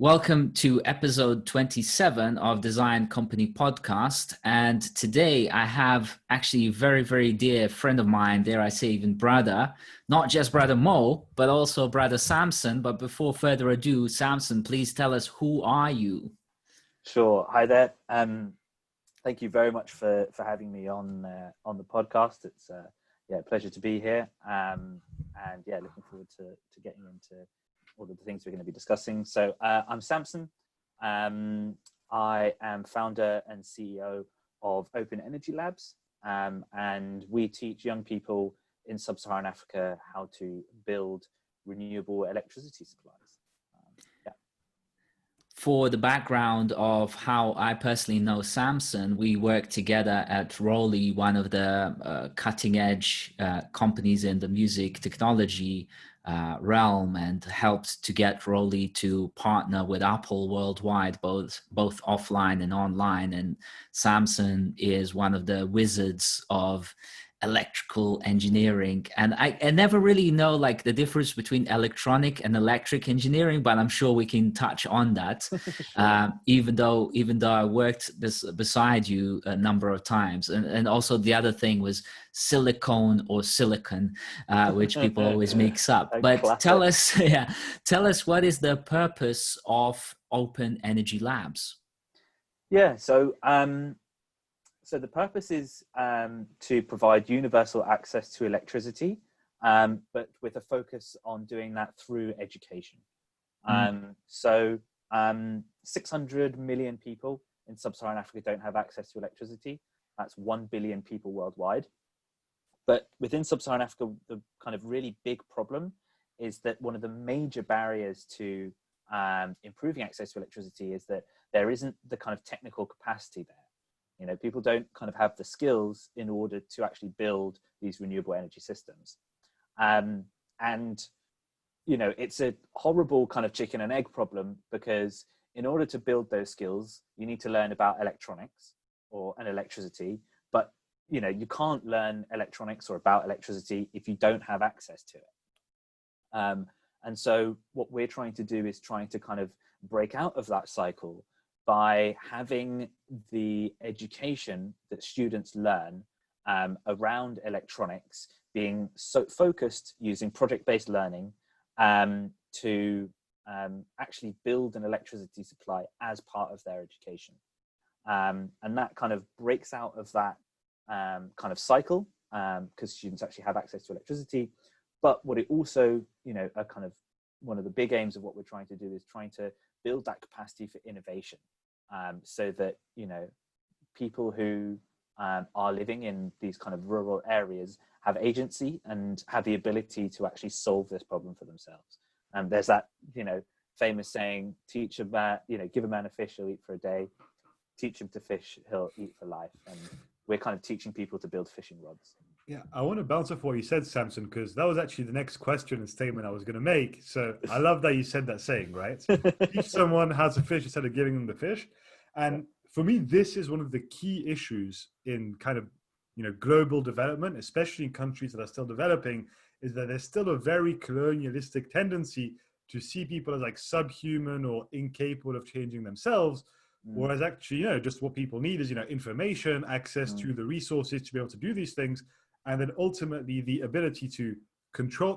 Welcome to episode 27 of Design Company Podcast. And today I have actually a very, very dear friend of mine, dare I say even brother, not just brother Mo, but also brother Samson. But before further ado, Samson, please tell us, who are you? Sure. Hi there. Thank you very much for having me on the podcast. It's a pleasure to be here. And looking forward to getting into all of the things we're going to be discussing. So I'm Samson. I am founder and CEO of Open Energy Labs, and we teach young people in sub-Saharan Africa how to build renewable electricity supplies. For the background of how I personally know Samson, we worked together at Rolly, one of the cutting edge companies in the music technology realm, and helped to get Rolly to partner with Apple worldwide, both offline and online. And Samson is one of the wizards of electrical engineering, and I never really know like the difference between electronic and electric engineering, but I'm sure we can touch on that. Sure. Even though I worked beside you a number of times, and also the other thing was silicone or silicon, which people always mix up. But classic. tell us what is the purpose of Open Energy Labs? So the purpose is to provide universal access to electricity, but with a focus on doing that through education. 600 million people in sub-Saharan Africa don't have access to electricity. That's 1 billion people worldwide. But within sub-Saharan Africa, the kind of really big problem is that one of the major barriers to improving access to electricity is that there isn't the kind of technical capacity there. You know, people don't kind of have the skills in order to actually build these renewable energy systems. And, you know, it's a horrible kind of chicken and egg problem, because in order to build those skills, you need to learn about electronics and electricity. But, you know, you can't learn electronics or about electricity if you don't have access to it. And so what we're trying to do is trying to kind of break out of that cycle by having the education that students learn around electronics being so focused using project-based learning to actually build an electricity supply as part of their education. And that kind of breaks out of that kind of cycle, because students actually have access to electricity. But what it also, you know, a kind of one of the big aims of what we're trying to do is trying to build that capacity for innovation, so that, you know, people who are living in these kind of rural areas have agency and have the ability to actually solve this problem for themselves. And there's that, you know, famous saying, give a man a fish, he'll eat for a day. Teach him to fish, he'll eat for life. And we're kind of teaching people to build fishing rods. Yeah, I want to bounce off what you said, Samson, because that was actually the next question and statement I was going to make. So I love that you said that saying, right? Teach someone how to fish instead of giving them the fish. And for me, this is one of the key issues in kind of, you know, global development, especially in countries that are still developing, is that there's still a very colonialistic tendency to see people as like subhuman or incapable of changing themselves. Whereas actually, you know, just what people need is, you know, information, access to the resources to be able to do these things. And then ultimately the ability to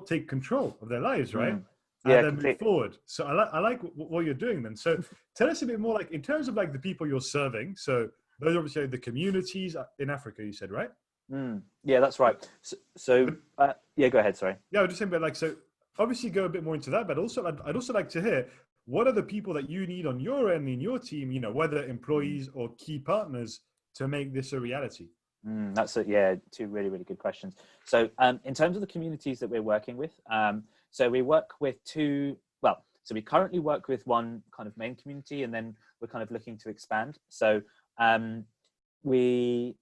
take control of their lives, right? Yeah, and then move forward. So I like what you're doing then. So tell us a bit more, like in terms of like the people you're serving. So those are obviously like the communities in Africa, you said, right? Yeah, that's right. So go ahead. Sorry. Yeah, I was just saying, but like, so obviously go a bit more into that, but also I'd also like to hear, what are the people that you need on your end, in your team, you know, whether employees or key partners, to make this a reality? That's two really, really good questions. So in terms of the communities that we're working with, so we work with we currently work with one kind of main community, and then we're kind of looking to expand. So we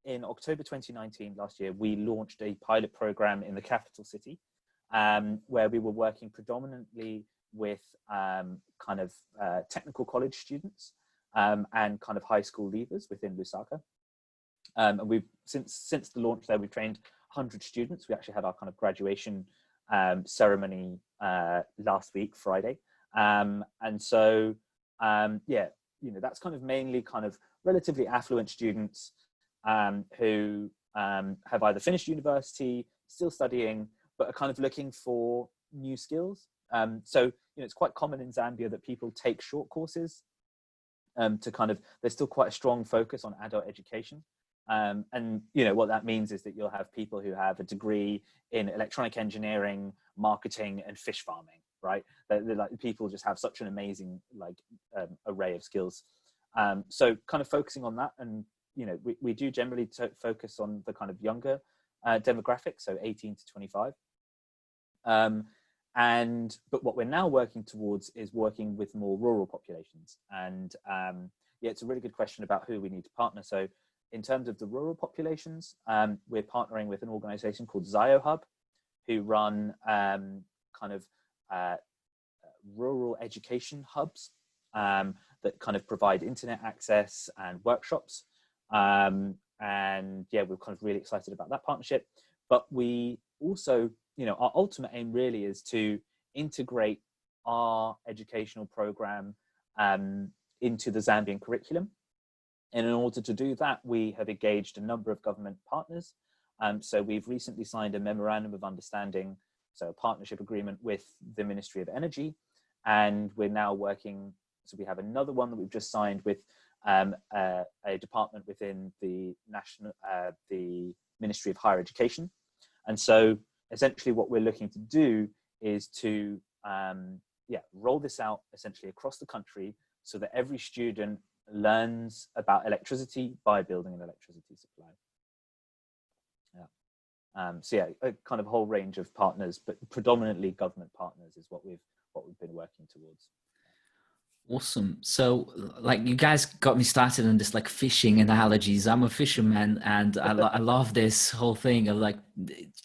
in October 2019, last year, we launched a pilot program in the capital city, where we were working predominantly with kind of technical college students and kind of high school leavers within Lusaka. And we've since the launch there, we've trained 100 students. We actually had our kind of graduation ceremony last week, Friday. And so, yeah, you know, that's kind of mainly kind of relatively affluent students who have either finished university, still studying, but are kind of looking for new skills. So, you know, it's quite common in Zambia that people take short courses to kind of, there's still quite a strong focus on adult education. And, you know, what that means is that you'll have people who have a degree in electronic engineering, marketing, and fish farming, right? They're like, people just have such an amazing, like, array of skills. So kind of focusing on that, and, you know, we do generally focus on the kind of younger demographic, so 18 to 25. But what we're now working towards is working with more rural populations. And yeah, it's a really good question about who we need to partner. So in terms of the rural populations, we're partnering with an organization called ZioHub, who run kind of rural education hubs that kind of provide internet access and workshops. And yeah, we're kind of really excited about that partnership. But we also, you know, our ultimate aim really is to integrate our educational program into the Zambian curriculum. And in order to do that, we have engaged a number of government partners. So we've recently signed a memorandum of understanding, so a partnership agreement with the Ministry of Energy. And we're now working, so we have another one that we've just signed with a department within the the Ministry of Higher Education. And so essentially what we're looking to do is to roll this out essentially across the country so that every student learns about electricity by building an electricity supply. So yeah, a kind of whole range of partners, but predominantly government partners is what we've been working towards. Awesome. So like you guys got me started on this like fishing analogies. I'm a fisherman, and I love this whole thing of like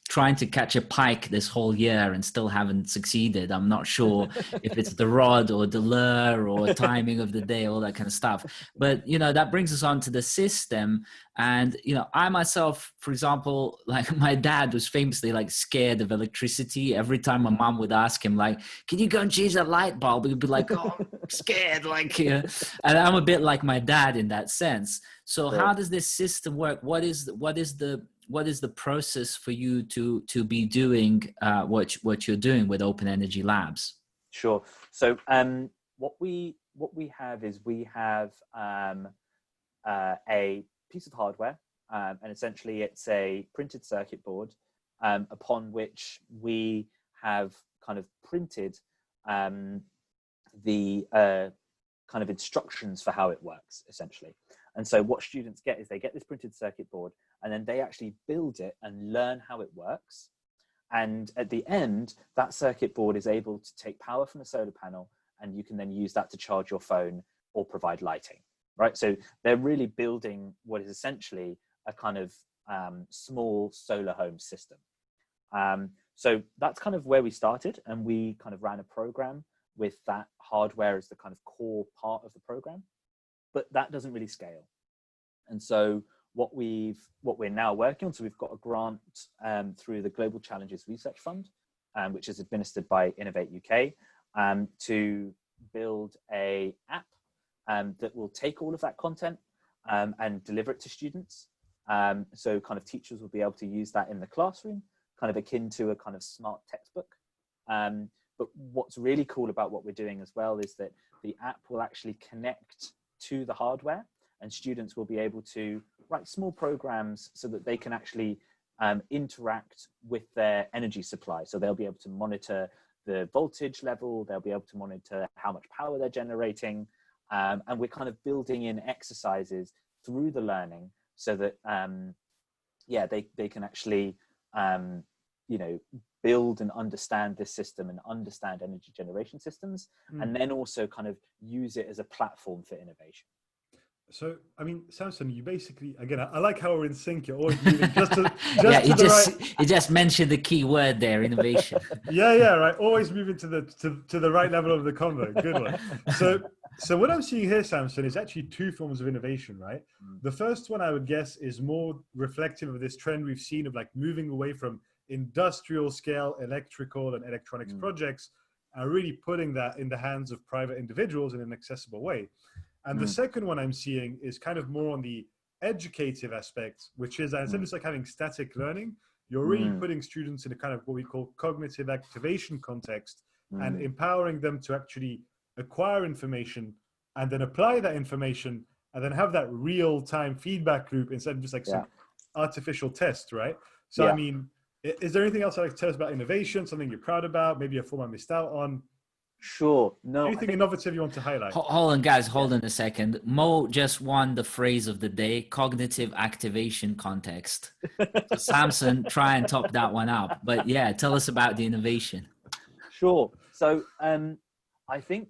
trying to catch a pike this whole year and still haven't succeeded. I'm not sure if it's the rod or the lure or timing of the day, all that kind of stuff. But, you know, that brings us on to the system. And, you know, I myself, for example, like my dad was famously like scared of electricity. Every time my mom would ask him like, can you go and change that light bulb? He'd be like, oh, I'm scared. Like, and I'm a bit like my dad in that sense. So how does this system work? What is the process for you to be doing what you're doing with Open Energy Labs? Sure. So what we have is we have a piece of hardware, and essentially it's a printed circuit board upon which we have kind of printed the kind of instructions for how it works, essentially. And so what students get is they get this printed circuit board, and then they actually build it and learn how it works. And at the end, that circuit board is able to take power from a solar panel, and you can then use that to charge your phone or provide lighting, right? So they're really building what is essentially a kind of small solar home system. So that's kind of where we started, and we kind of ran a program with that hardware as the kind of core part of the program, but that doesn't really scale. And so what we're now working on, so we've got a grant through the Global Challenges Research Fund, which is administered by Innovate UK, to build a app that will take all of that content and deliver it to students. So kind of teachers will be able to use that in the classroom, kind of akin to a kind of smart textbook. But what's really cool about what we're doing as well is that the app will actually connect to the hardware, and students will be able to write small programs so that they can actually interact with their energy supply. So they'll be able to monitor the voltage level, they'll be able to monitor how much power they're generating. And we're kind of building in exercises through the learning so that, they can actually, build and understand this system and understand energy generation systems, and then also kind of use it as a platform for innovation. So, I mean, Samson, you basically, again, I like how we're in sync. You're always moving you just mentioned the key word there, innovation. Right. Always moving to the right level of the convo. Good one. So what I'm seeing here, Samson, is actually two forms of innovation, right? The first one I would guess is more reflective of this trend we've seen of like moving away from industrial scale electrical and electronics projects and really putting that in the hands of private individuals in an accessible way. And the second one I'm seeing is kind of more on the educative aspect, which is that instead of just like having static learning, you're really putting students in a kind of what we call cognitive activation context and empowering them to actually acquire information and then apply that information and then have that real-time feedback loop instead of just like some artificial test, right? So, I mean, is there anything else I'd like to tell us about innovation, something you're proud about, maybe a form I missed out on? Sure. No. Anything innovative you want to highlight? Hold on, guys. Hold on a second. Mo just won the phrase of the day: cognitive activation context. So Samson, try and top that one up. But yeah, tell us about the innovation. Sure. So I think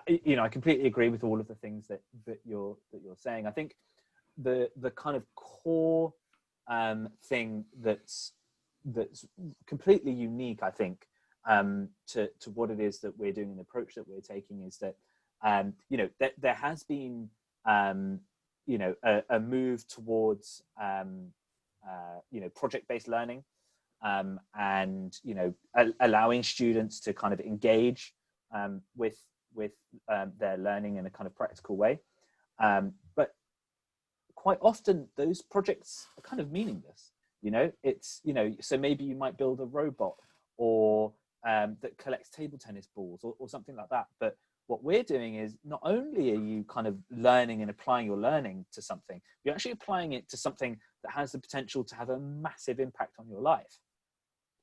you know, I completely agree with all of the things that you're saying. I think the kind of core thing that's completely unique, I think, to what it is that we're doing and the approach that we're taking is that you know, there has been you know, a move towards you know, project-based learning, and you know, allowing students to kind of engage with their learning in a kind of practical way, but quite often those projects are kind of meaningless. You know, it's, you know, so maybe you might build a robot or that collects table tennis balls or something like that. But what we're doing is not only are you kind of learning and applying your learning to something, you're actually applying it to something that has the potential to have a massive impact on your life.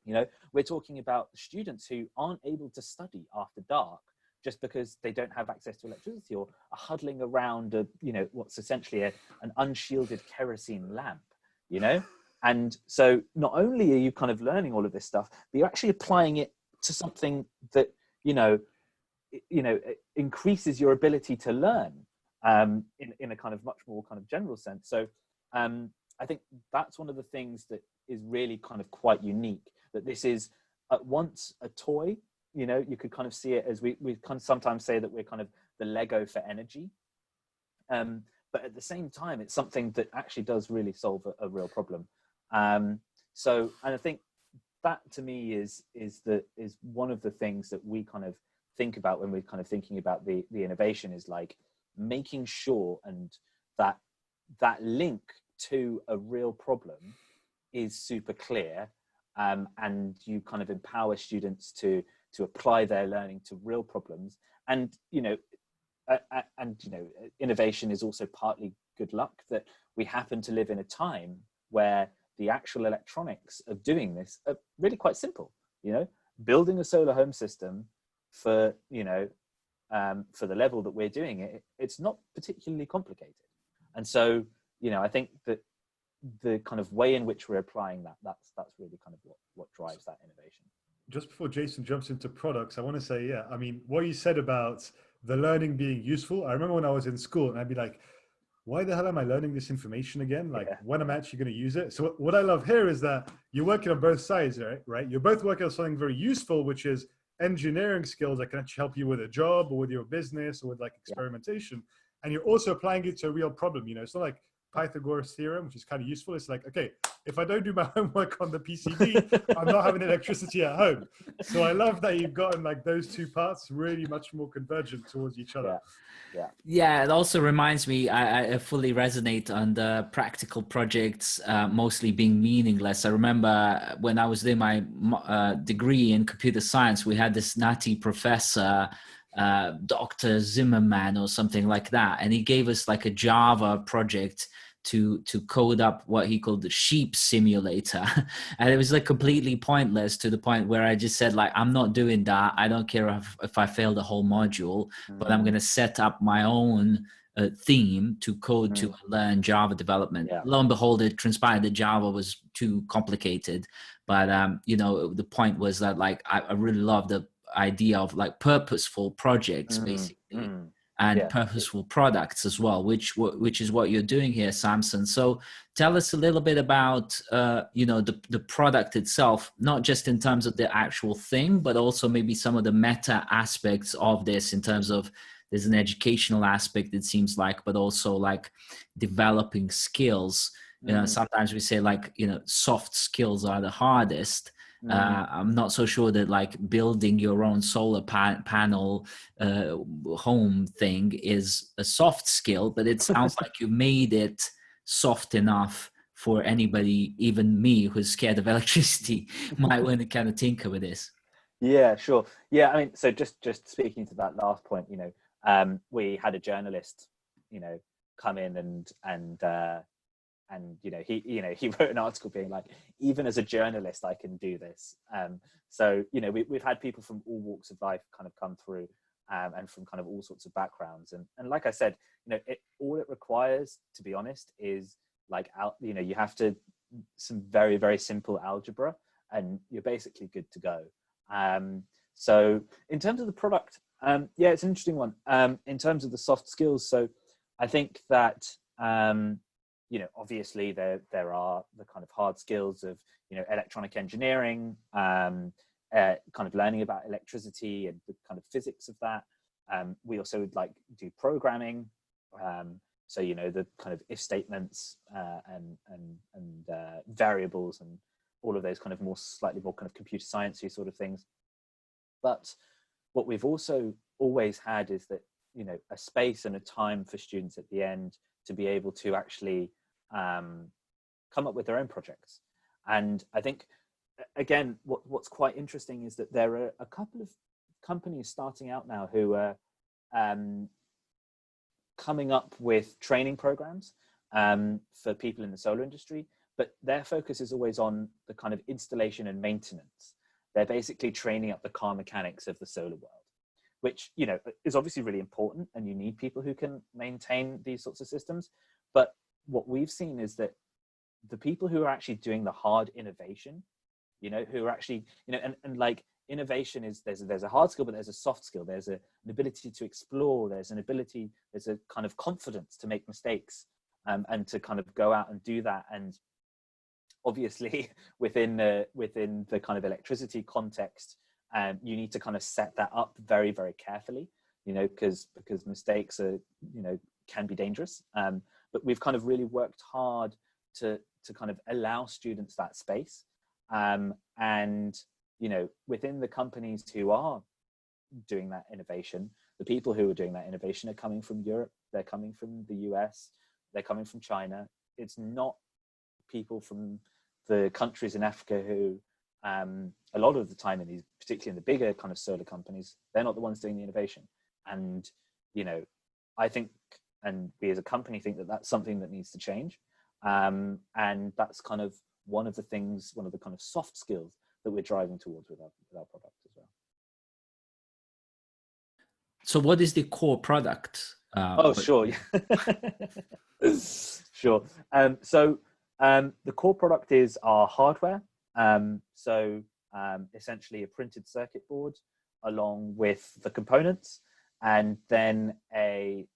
You know, we're talking about students who aren't able to study after dark just because they don't have access to electricity or are huddling around a, you know, what's essentially an unshielded kerosene lamp, you know? And so not only are you kind of learning all of this stuff, but you're actually applying it to something that, you know, increases your ability to learn in a kind of much more kind of general sense. So I think that's one of the things that is really kind of quite unique, that this is at once a toy. You know, you could kind of see it as we kind of sometimes say that we're kind of the Lego for energy. But at the same time, it's something that actually does really solve a real problem. So, and I think that to me is one of the things that we kind of think about when we're kind of thinking about the innovation, is like making sure and that link to a real problem is super clear, and you kind of empower students to apply their learning to real problems. And you know, innovation is also partly good luck, that we happen to live in a time where the actual electronics of doing this are really quite simple. You know, building a solar home system for, you know, for the level that we're doing it, it's not particularly complicated. And so, you know, I think that the kind of way in which we're applying that's really kind of what drives that innovation. Just before Jason jumps into products, I want to say, yeah, I mean, what you said about the learning being useful, I remember when I was in school and I'd be like, why the hell am I learning this information again? Like, when am I actually going to use it? So what I love here is that you're working on both sides, right? You're both working on something very useful, which is engineering skills that can actually help you with a job or with your business or with like experimentation. And you're also applying it to a real problem. You know, it's not like Pythagoras theorem, which is kind of useful. It's like, okay, if I don't do my homework on the PCB, I'm not having electricity at home. So I love that you've gotten like those two parts really much more convergent towards each other. Yeah, it also reminds me, I fully resonate on the practical projects mostly being meaningless. I remember when I was doing my degree in computer science, we had this nutty professor, Dr. Zimmerman or something like that, and he gave us like a Java project to code up what he called the sheep simulator. And it was like completely pointless, to the point where I just said, like, I'm not doing that. I don't care if I fail the whole module, but I'm going to set up my own theme to code to learn Java development. Lo and behold, it transpired that Java was too complicated. But, you know, the point was that, like, I really love the idea of like purposeful projects, basically. And purposeful products as well, which is what you're doing here, Samson. So tell us a little bit about, you know, the product itself, not just in terms of the actual thing, but also maybe some of the meta aspects of this, in terms of there's an educational aspect, it seems like, but also like developing skills. You know, sometimes we say, like, you know, soft skills are the hardest. I'm not so sure that like building your own solar panel home thing is a soft skill, but it sounds like you made it soft enough for anybody, even me, who's scared of electricity, might want to kind of tinker with this. Yeah, sure. Yeah, I mean, so just speaking to that last point, we had a journalist, come in and he wrote an article being like, even as a journalist I can do this. So we've had people from all walks of life kind of come through, and from kind of all sorts of backgrounds, and like I said, all it requires, to be honest, is like you have to some very, very simple algebra and you're basically good to go. So in terms of the product, yeah, it's an interesting one. In terms of the soft skills, so I think that obviously there are the kind of hard skills of electronic engineering, kind of learning about electricity and the kind of physics of that. We also would like do programming, so the kind of if statements and variables and all of those kind of slightly more kind of computer sciencey sort of things. But what we've also always had is that a space and a time for students at the end to be able to actually come up with their own projects. And I think, again, what's quite interesting is that there are a couple of companies starting out now who are coming up with training programs for people in the solar industry, but their focus is always on the kind of installation and maintenance. They're basically training up the car mechanics of the solar world, which is obviously really important, and you need people who can maintain these sorts of systems. But what we've seen is that the people who are actually doing the hard innovation, who are actually, and like innovation is there's a hard skill, but there's a soft skill. There's an ability to explore. There's a kind of confidence to make mistakes, and to kind of go out and do that. And obviously within the kind of electricity context, you need to kind of set that up very, very carefully, because mistakes are, can be dangerous. But we've kind of really worked hard to kind of allow students that space. And, within the companies who are doing that innovation, the people who are doing that innovation are coming from Europe, they're coming from the US, they're coming from China. It's not people from the countries in Africa who, a lot of the time in these, particularly in the bigger kind of solar companies, they're not the ones doing the innovation. And, I think, and we as a company think that that's something that needs to change. And that's kind of one of the kind of soft skills that we're driving towards with our product as well. So what is the core product? Sure. Sure. So the core product is our hardware. So essentially a printed circuit board along with the components, and then an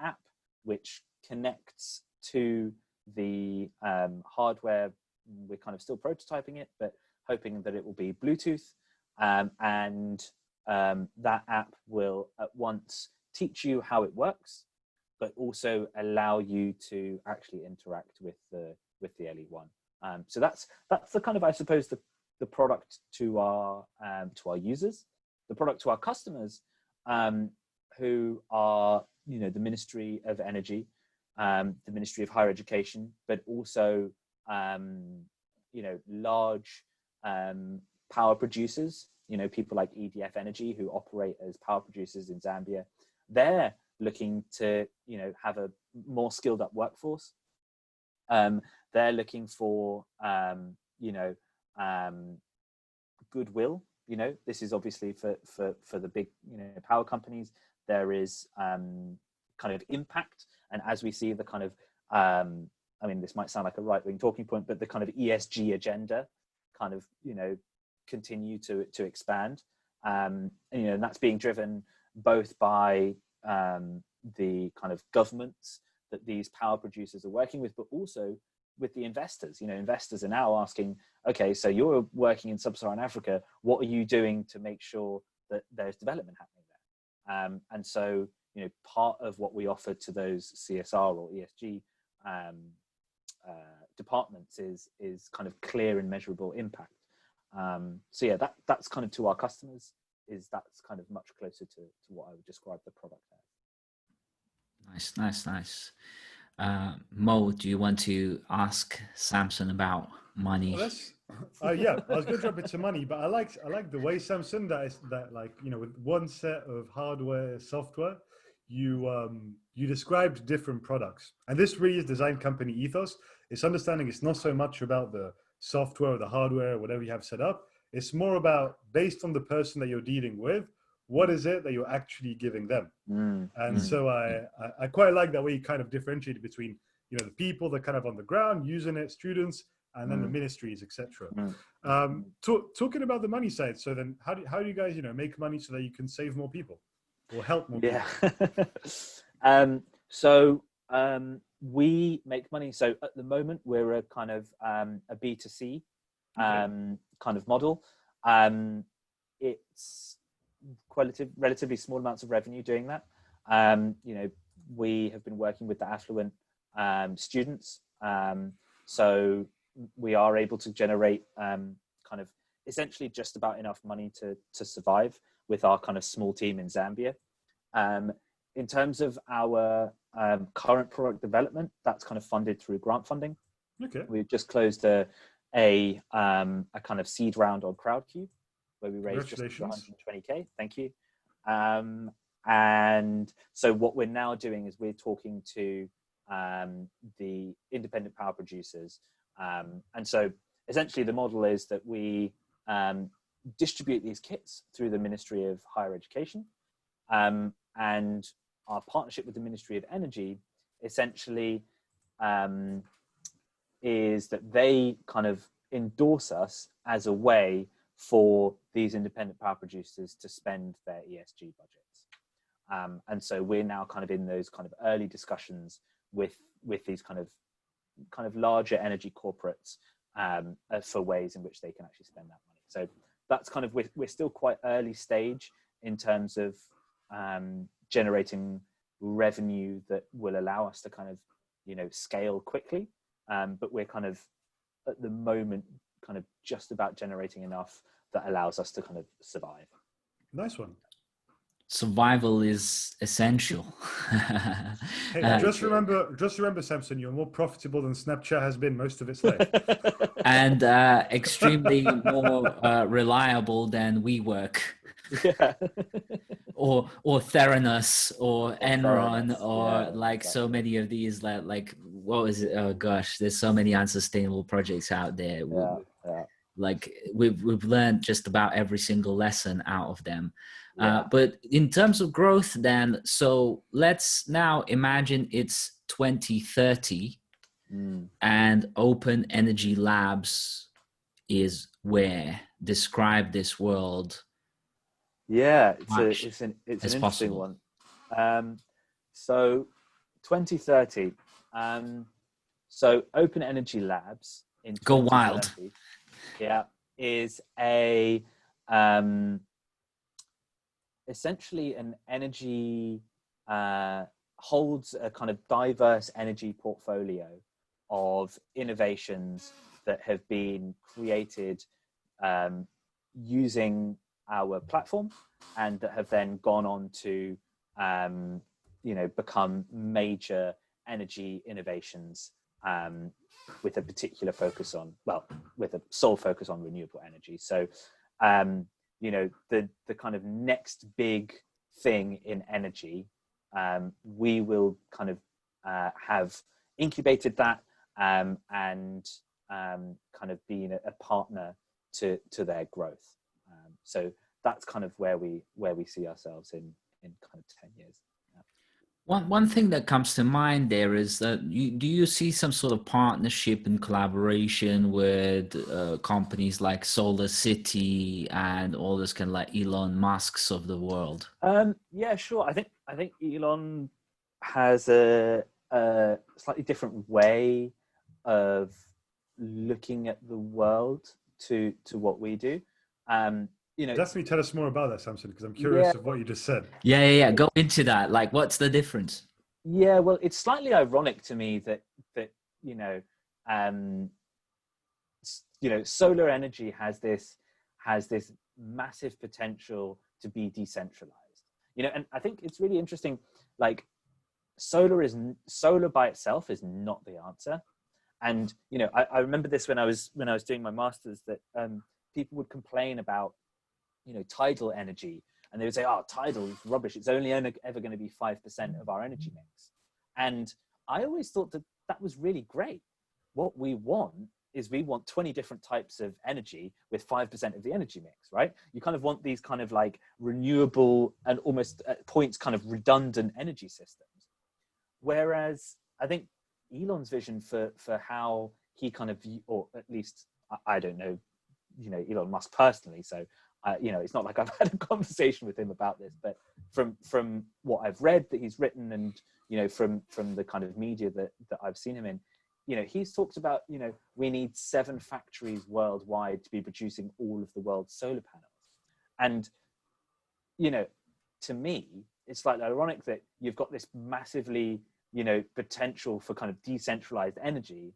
app which connects to the hardware. We're kind of still prototyping it, but hoping that it will be Bluetooth. And that app will at once teach you how it works, but also allow you to actually interact with the LE1. So that's the kind of, I suppose, the product to our users. The product to our customers, who are the Ministry of Energy, the Ministry of Higher Education, but also large power producers. People like EDF Energy, who operate as power producers in Zambia. They're looking to have a more skilled up workforce. They're looking for goodwill. This is obviously for the big power companies. There is kind of impact, and as we see the kind of I mean, this might sound like a right-wing talking point, but the kind of ESG agenda kind of continue to expand, and that's being driven both by the kind of governments that these power producers are working with, but also with the investors. Investors are now asking, okay, so you're working in sub-Saharan Africa, what are you doing to make sure that there's development happening there? And so, part of what we offer to those CSR or ESG departments is kind of clear and measurable impact. So yeah, that's kind of to our customers, that's kind of much closer to what I would describe the product as. Nice. Mo, do you want to ask Samson about money? Well, yeah, I was going to jump into money, but I like the way, Samson, that like, you know, with one set of hardware, software, you described different products, and this really is design company ethos. It's understanding it's not so much about the software or the hardware or whatever you have set up. It's more about, based on the person that you're dealing with, what is it that you're actually giving them. And so I quite like that way you kind of differentiated between, you know, the people that kind of on the ground using it, students, and then the ministries, etc. Talking about the money side, so then how do you guys, you know, make money so that you can save more people or help more people? We make money. So at the moment we're a kind of a B2C kind of model. It's relatively small amounts of revenue doing that. You know, we have been working with the affluent students, so we are able to generate kind of essentially just about enough money to survive with our kind of small team in Zambia. In terms of our current product development, that's kind of funded through grant funding. We've just closed a kind of seed round on Crowdcube, where we raised just 120K. Thank you. And so what we're now doing is we're talking to the independent power producers. And so essentially the model is that we distribute these kits through the Ministry of Higher Education. And our partnership with the Ministry of Energy essentially is that they kind of endorse us as a way for these independent power producers to spend their ESG budgets. And so we're now kind of in those kind of early discussions with these kind of larger energy corporates for ways in which they can actually spend that money. So that's kind of, we're still quite early stage in terms of generating revenue that will allow us to kind of, you know, scale quickly. But we're kind of at the moment kind of just about generating enough that allows us to kind of survive. Nice one. Survival is essential. Hey, just remember, Samson, you're more profitable than Snapchat has been most of its life. And extremely more reliable than WeWork. Yeah. or Theranos or Enron or exactly. so many of these like what was it? Oh gosh, there's so many unsustainable projects out there. Like we've learned just about every single lesson out of them. But in terms of growth then, so let's now imagine it's 2030 and Open Energy Labs is where. Describe this world. Yeah, it's an interesting one. So 2030. So Open Energy Labs in 2030, go wild. Is a essentially an energy holds a kind of diverse energy portfolio of innovations that have been created using our platform and that have then gone on to you know, become major energy innovations with a particular focus on, well, with a sole focus on renewable energy. So you know, the kind of next big thing in energy, we will kind of have incubated that and kind of being a partner to their growth. So that's kind of where we see ourselves in kind of 10 years. One thing that comes to mind there is that do you see some sort of partnership and collaboration with companies like Solar City and all this kind of like Elon Musk's of the world? Yeah, sure. I think Elon has a slightly different way of looking at the world to what we do. You know, definitely tell us more about that, Samson, because I'm curious of what you just said. Yeah. Go into that. Like, what's the difference? Yeah, well, it's slightly ironic to me that you know, solar energy has this has this massive potential to be decentralized. You know, and I think it's really interesting, like solar by itself is not the answer. And, you know, I remember this when I was doing my master's, that people would complain about, you know, tidal energy, and they would say, oh, tidal is rubbish. It's only ever going to be 5% of our energy mix. And I always thought that that was really great. What we want is we want 20 different types of energy with 5% of the energy mix, right? You kind of want these kind of like renewable and almost at points kind of redundant energy systems. Whereas I think Elon's vision for how he kind of, or at least I don't know, you know, Elon Musk personally, so you know, it's not like I've had a conversation with him about this, but from what I've read that he's written, and you know, from the kind of media that I've seen him in, you know, he's talked about, you know, we need 7 factories worldwide to be producing all of the world's solar panels. And, you know, to me, it's like ironic that you've got this massively, you know, potential for kind of decentralized energy,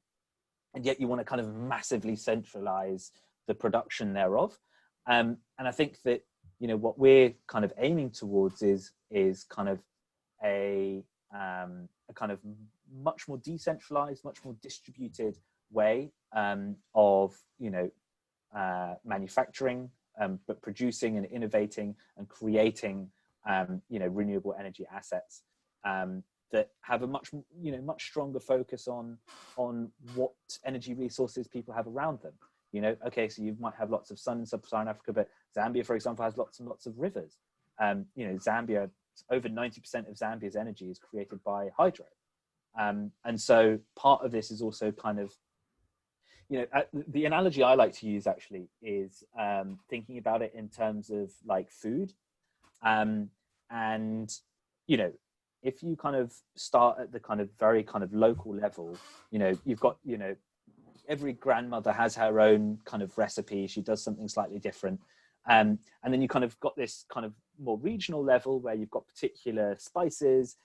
and yet you want to kind of massively centralize the production thereof. And I think that, you know, what we're kind of aiming towards is kind of a kind of much more decentralized, much more distributed way of, you know, manufacturing, but producing and innovating and creating, you know, renewable energy assets that have a much, you know, much stronger focus on what energy resources people have around them. You know, okay, so you might have lots of sun in sub-Saharan Africa, but Zambia, for example, has lots and lots of rivers. You know, Zambia, over 90% of Zambia's energy is created by hydro. And so part of this is also kind of, you know, the analogy I like to use actually is thinking about it in terms of like food. And, you know, if you kind of start at the kind of very kind of local level, you know, you've got, you know, every grandmother has her own kind of recipe. She does something slightly different. And then you kind of got this kind of more regional level where you've got particular spices,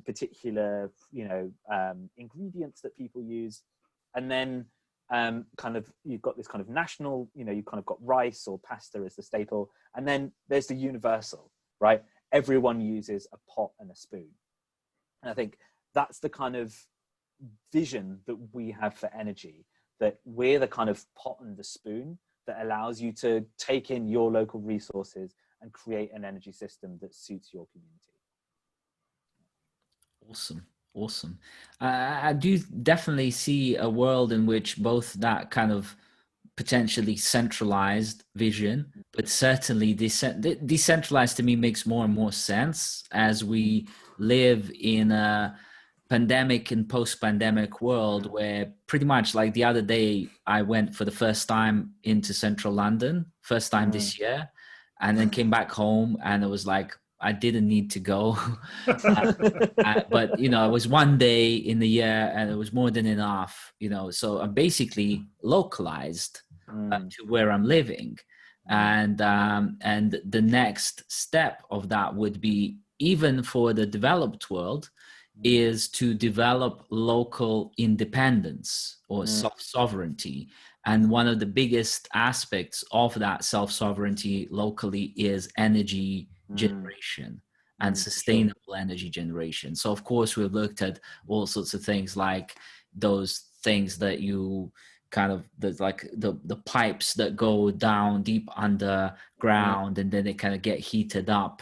particular, you know, ingredients that people use. And then kind of, you've got this kind of national, you know, you kind of got rice or pasta as the staple. And then there's the universal, right? Everyone uses a pot and a spoon. And I think that's the kind of vision that we have for energy, that we're the kind of pot and the spoon that allows you to take in your local resources and create an energy system that suits your community. Awesome. I do definitely see a world in which both that kind of potentially centralized vision, but certainly decentralized to me makes more and more sense as we live in a pandemic and post-pandemic world where pretty much, like the other day, I went for the first time into central London, first time this year, and then came back home, and it was like, I didn't need to go. But, you know, it was one day in the year and it was more than enough, you know, so I'm basically localized to where I'm living. And the next step of that would be, even for the developed world, is to develop local independence or self-sovereignty. And one of the biggest aspects of that self-sovereignty locally is energy generation and sustainable energy generation. So of course we've looked at all sorts of things, like those things that you kind of, there's like the pipes that go down deep underground and then they kind of get heated up.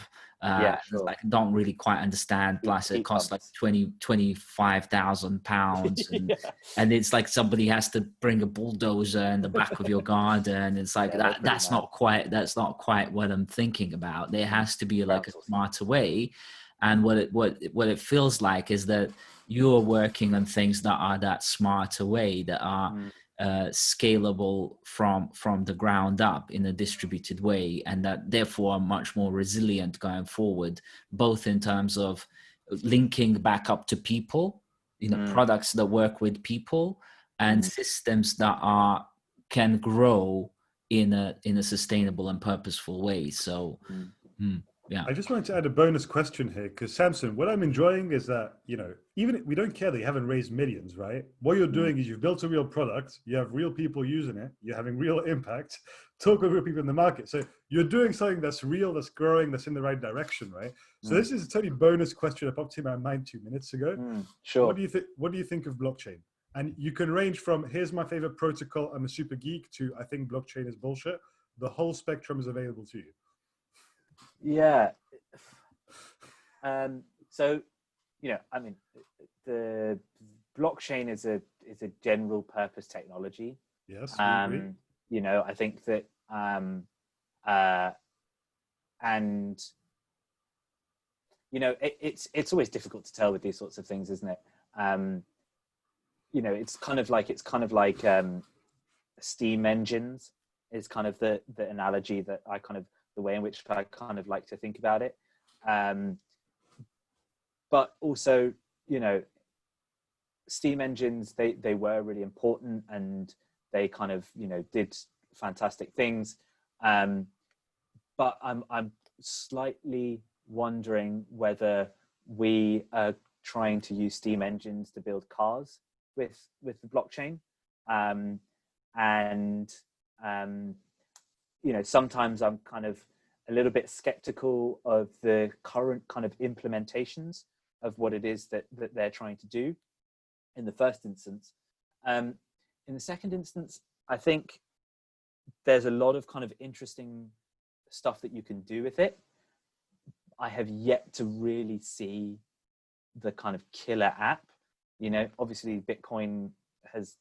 Like, don't really quite understand. Plus it costs like 25,000 pounds, and it's like somebody has to bring a bulldozer in the back of your garden. It's like that's not quite what I'm thinking about. There has to be like a smarter way. And what it feels like is that you're working on things that are that smarter way, that are scalable from the ground up in a distributed way, and that therefore are much more resilient going forward, both in terms of linking back up to people, you know, products that work with people, and systems that can grow in a sustainable and purposeful way. So Yeah. I just wanted to add a bonus question here, because Samson, what I'm enjoying is that, even we don't care that you haven't raised millions, right? What you're doing is you've built a real product, you have real people using it, you're having real impact, talk with real people in the market. So you're doing something that's real, that's growing, that's in the right direction, right? So this is a totally bonus question that popped in my mind 2 minutes ago. Sure. What do you think of blockchain? And you can range from, here's my favorite protocol, I'm a super geek, to I think blockchain is bullshit. The whole spectrum is available to you. Yeah. So, I mean, the blockchain is a general purpose technology. Yes, we agree. I think that, and it's always difficult to tell with these sorts of things, isn't it? It's kind of like steam engines is kind of the analogy that the way in which I kind of like to think about it. But also, steam engines, they were really important, and they kind of, did fantastic things. But I'm slightly wondering whether we are trying to use steam engines to build cars with the blockchain. Sometimes I'm kind of a little bit skeptical of the current kind of implementations of what it is that they're trying to do in the first instance. In the second instance, I think there's a lot of kind of interesting stuff that you can do with it. I have yet to really see the kind of killer app. Obviously Bitcoin has,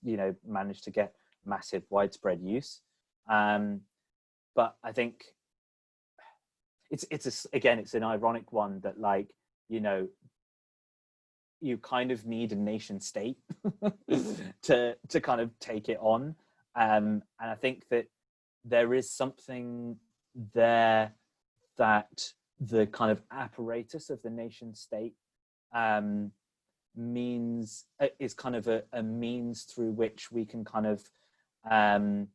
managed to get massive widespread use. But I think it's an ironic one that, like, you kind of need a nation state to kind of take it on. And I think that there is something there that the kind of apparatus of the nation state is kind of a means through which we can kind of, I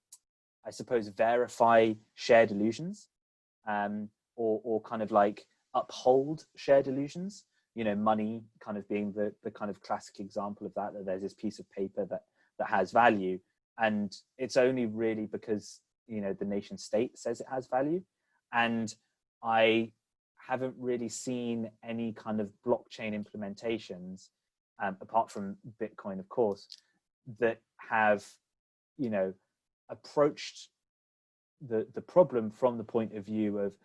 suppose, verify shared illusions, or kind of like uphold shared illusions. Money kind of being the kind of classic example of that there's this piece of paper that has value, and it's only really because the nation state says it has value. And I haven't really seen any kind of blockchain implementations, apart from Bitcoin, of course, that have approached the problem from the point of view of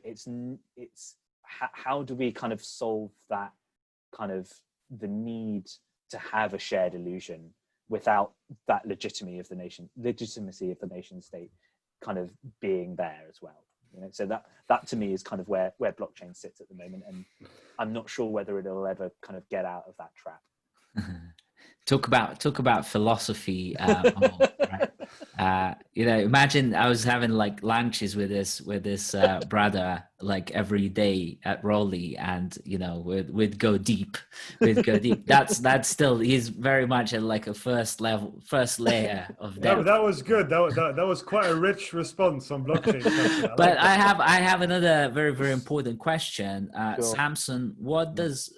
it's how do we kind of solve that kind of the need to have a shared illusion without that legitimacy of the nation state kind of being there as well. So that to me is kind of where blockchain sits at the moment, and I'm not sure whether it'll ever kind of get out of that trap. Talk about philosophy. Right? Imagine I was having like lunches with this brother like every day at Rowley, and we'd go deep. That's still, he's very much at like a first layer of depth. That was good. That was quite a rich response on blockchain. But I have another very, very important question. Sure. Samson, what does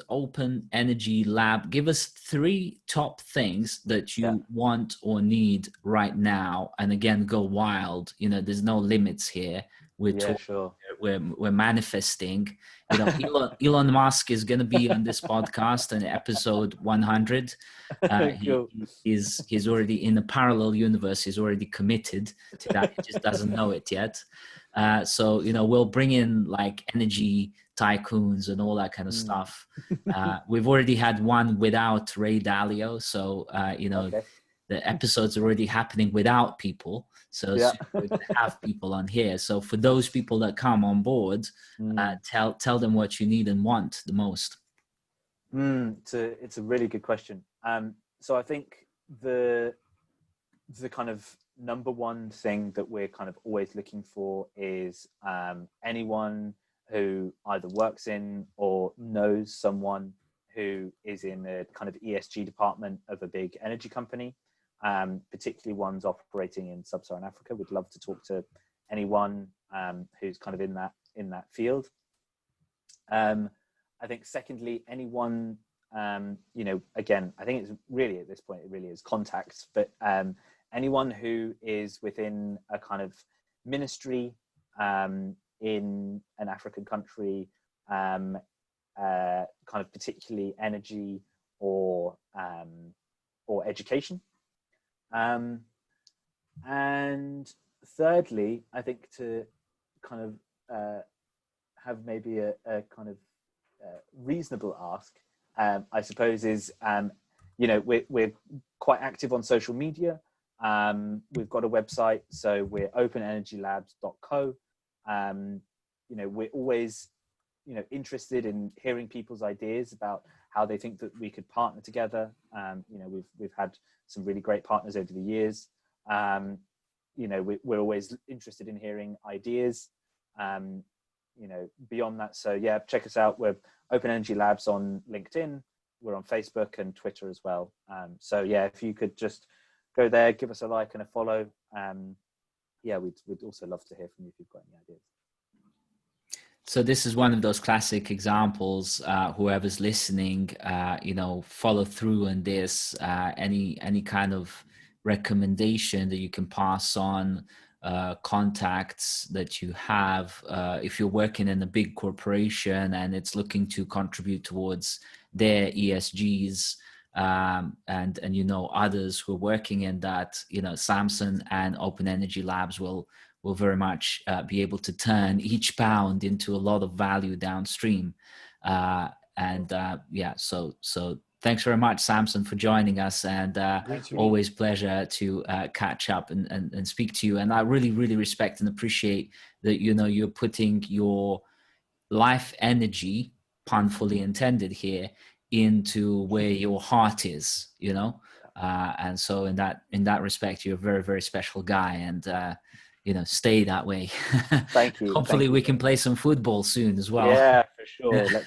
Open Energy Lab give us? 3 top things that you want or need right now, and again, go wild. There's no limits here. We're manifesting. Elon Musk is going to be on this podcast in episode 100. He's already in a parallel universe. He's already committed to that. He just doesn't know it yet. So we'll bring in like energy tycoons and all that kind of stuff. We've already had one without Ray Dalio, so the episodes are already happening without people. So it's good to have people on here. So for those people that come on board, tell them what you need and want the most. It's a really good question. So I think the kind of number one thing that we're kind of always looking for is anyone who either works in or knows someone who is in the kind of ESG department of a big energy company, particularly ones operating in sub-Saharan Africa. We'd love to talk to anyone who's kind of in that in that field. I think secondly, anyone, again, I think it's really at this point, it really is contacts, but anyone who is within a kind of ministry in an African country, kind of particularly energy or education. And thirdly, I think to kind of have maybe a kind of reasonable ask, I suppose, is we're quite active on social media. We've got a website, so we're openenergylabs.co. We're always interested in hearing people's ideas about how they think that we could partner together. We've had some really great partners over the years. We're always interested in hearing ideas. Beyond that, so yeah, check us out. We're Open Energy Labs on LinkedIn. We're on Facebook and Twitter as well. So yeah, if you could just go there, give us a like and a follow. We'd also love to hear from you if you've got any ideas. So this is one of those classic examples. Whoever's listening, follow through on this. Any kind of recommendation that you can pass on, contacts that you have, if you're working in a big corporation and it's looking to contribute towards their ESGs, and others who are working in that, Samson and Open Energy Labs will very much be able to turn each pound into a lot of value downstream. So thanks very much, Samson, for joining us, and always pleasure to catch up and speak to you. And I really, really respect and appreciate that, you're putting your life energy, pun fully intended here, into where your heart is, and so in that respect, you're a very, very special guy, and stay that way. Thank you. Hopefully we can play some football soon as well. Yeah, for sure. Let's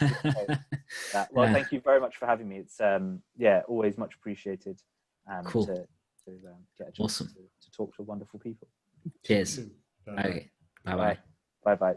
that. Well, thank you very much for having me. It's always much appreciated. Cool. To get a chance Awesome. to talk to wonderful people. Cheers. Okay. Bye-bye. Bye-bye.